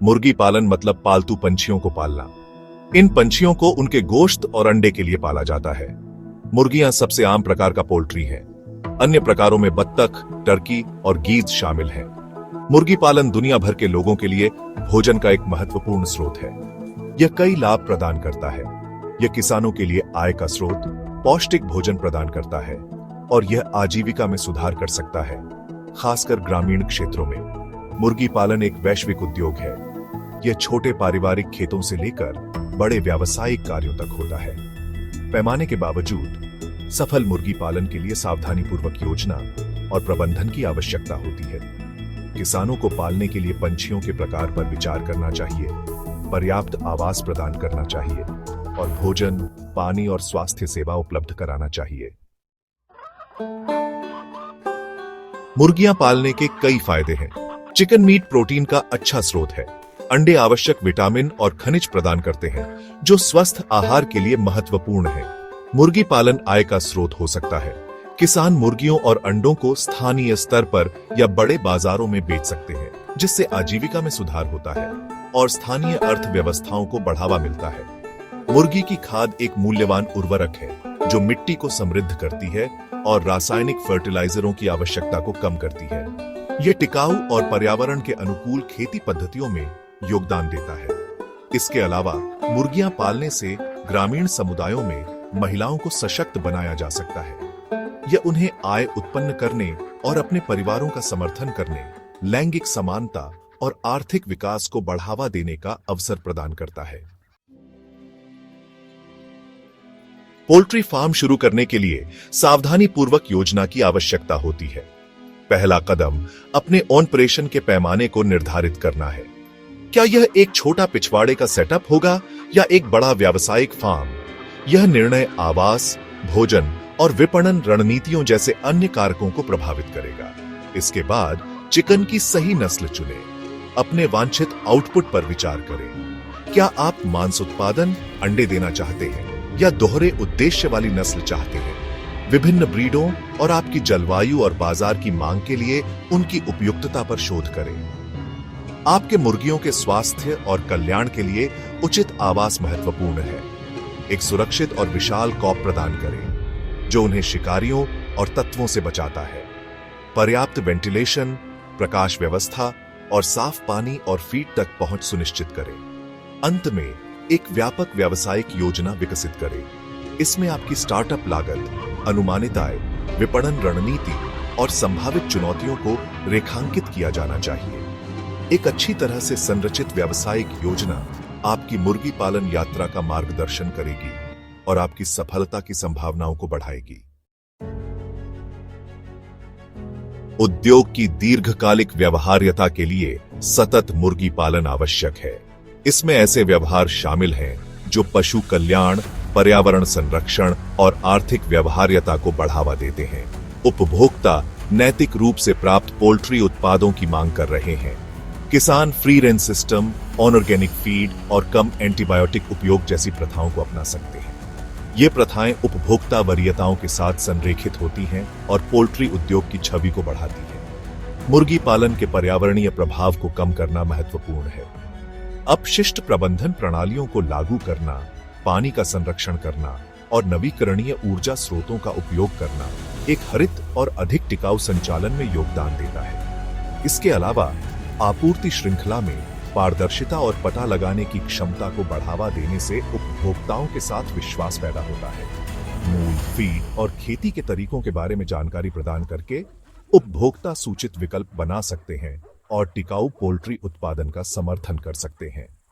मुर्गी पालन मतलब पालतू पंछियों को पालना। इन पंछियों को उनके गोश्त और अंडे के लिए पाला जाता है। मुर्गियां सबसे आम प्रकार का पोल्ट्री है। अन्य प्रकारों में बत्तख, टर्की और गीज शामिल हैं। मुर्गी पालन दुनिया भर के लोगों के लिए भोजन का एक महत्वपूर्ण स्रोत है। यह कई लाभ प्रदान करता है। यह किसानों के लिए आय का स्रोत, पौष्टिक भोजन प्रदान करता है और यह आजीविका में सुधार कर सकता है, खासकर ग्रामीण क्षेत्रों में। मुर्गी पालन एक वैश्विक उद्योग है। यह छोटे पारिवारिक खेतों से लेकर बड़े व्यावसायिक कार्यों तक होता है। पैमाने के बावजूद सफल मुर्गी पालन के लिए सावधानीपूर्वक योजना और प्रबंधन की आवश्यकता होती है। किसानों को पालने के लिए पंछियों के प्रकार पर विचार करना चाहिए, पर्याप्त आवास प्रदान करना चाहिए और भोजन, पानी और स्वास्थ्य सेवा उपलब्ध कराना चाहिए। मुर्गियां पालने के कई फायदे हैं। चिकन मीट प्रोटीन का अच्छा स्रोत है। अंडे आवश्यक विटामिन और खनिज प्रदान करते हैं, जो स्वस्थ आहार के लिए महत्वपूर्ण है। मुर्गी पालन आय का स्रोत हो सकता है। किसान मुर्गियों और अंडों को स्थानीय स्तर पर या बड़े बाजारों में बेच सकते हैं, जिससे आजीविका में सुधार होता है और स्थानीय अर्थव्यवस्थाओं को बढ़ावा मिलता है। मुर्गी की खाद एक मूल्यवान उर्वरक है जो मिट्टी को समृद्ध करती है और रासायनिक फर्टिलाइजरों की आवश्यकता को कम करती है। यह टिकाऊ और पर्यावरण के अनुकूल खेती पद्धतियों में योगदान देता है। इसके अलावा मुर्गियां पालने से ग्रामीण समुदायों में महिलाओं को सशक्त बनाया जा सकता है। यह उन्हें आय उत्पन्न करने और अपने परिवारों का समर्थन करने, लैंगिक समानता और आर्थिक विकास को बढ़ावा देने का अवसर प्रदान करता है। पोल्ट्री फार्म शुरू करने के लिए सावधानीपूर्वक योजना की आवश्यकता होती है। पहला कदम अपने ऑपरेशन के पैमाने को निर्धारित करना है। क्या यह एक छोटा पिछवाड़े का सेटअप होगा या एक बड़ा व्यावसायिक फार्म? यह निर्णय आवास, भोजन और विपणन रणनीतियों जैसे अन्य कारकों को प्रभावित करेगा। इसके बाद चिकन की सही नस्ल चुनें। अपने वांछित आउटपुट पर विचार करें। क्या आप मांस उत्पादन, अंडे देना चाहते हैं या दोहरे उद्देश्य वाली नस्ल चाहते हैं? विभिन्न ब्रीडों और आपकी जलवायु और बाजार की मांग के लिए उनकी उपयुक्तता पर शोध करें। आपके मुर्गियों के स्वास्थ्य और कल्याण के लिए उचित आवास महत्वपूर्ण है। एक सुरक्षित और विशाल कॉप प्रदान करें जो उन्हें शिकारियों और तत्वों से बचाता है। पर्याप्त वेंटिलेशन, प्रकाश व्यवस्था और साफ पानी और फीड तक पहुंच सुनिश्चित करें। अंत में एक व्यापक व्यावसायिक योजना विकसित करें। इसमें आपकी स्टार्टअप लागत, अनुमानित आय, विपणन रणनीति और संभावित चुनौतियों को रेखांकित किया जाना चाहिए। एक अच्छी तरह से संरचित व्यावसायिक योजना आपकी मुर्गी पालन यात्रा का मार्गदर्शन करेगी और आपकी सफलता की संभावनाओं को बढ़ाएगी। उद्योग की दीर्घकालिक व्यवहार्यता के लिए सतत मुर्गी पालन आवश्यक है। इसमें ऐसे व्यवहार शामिल हैं जो पशु कल्याण, पर्यावरण संरक्षण और आर्थिक व्यवहार्यता को बढ़ावा देते हैं। उपभोक्ता नैतिक रूप से प्राप्त पोल्ट्री उत्पादों की मांग कर रहे हैं। किसान free range system, organic feed और कम एंटीबायोटिक उपयोग जैसी प्रथाओं को अपना सकते हैं। ये प्रथाएं उपभोक्ता वरीयताओं के साथ संरेखित होती हैं और पोल्ट्री उद्योग की छवि को बढ़ाती हैं। मुर्गी पालन के पर्यावरणीय प्रभाव को कम करना महत्वपूर्ण है। अपशिष्ट प्रबंधन प्रणालियों को लागू करना, पानी का संरक्षण करना और नवीकरणीय ऊर्जा स्रोतों का उपयोग करना एक हरित और अधिक टिकाऊ संचालन में योगदान देता है। इसके अलावा आपूर्ति श्रृंखला में पारदर्शिता और पता लगाने की क्षमता को बढ़ावा देने से उपभोक्ताओं के साथ विश्वास पैदा होता है। मूल, फीड और खेती के तरीकों के बारे में जानकारी प्रदान करके उपभोक्ता सूचित विकल्प बना सकते हैं और टिकाऊ पोल्ट्री उत्पादन का समर्थन कर सकते हैं।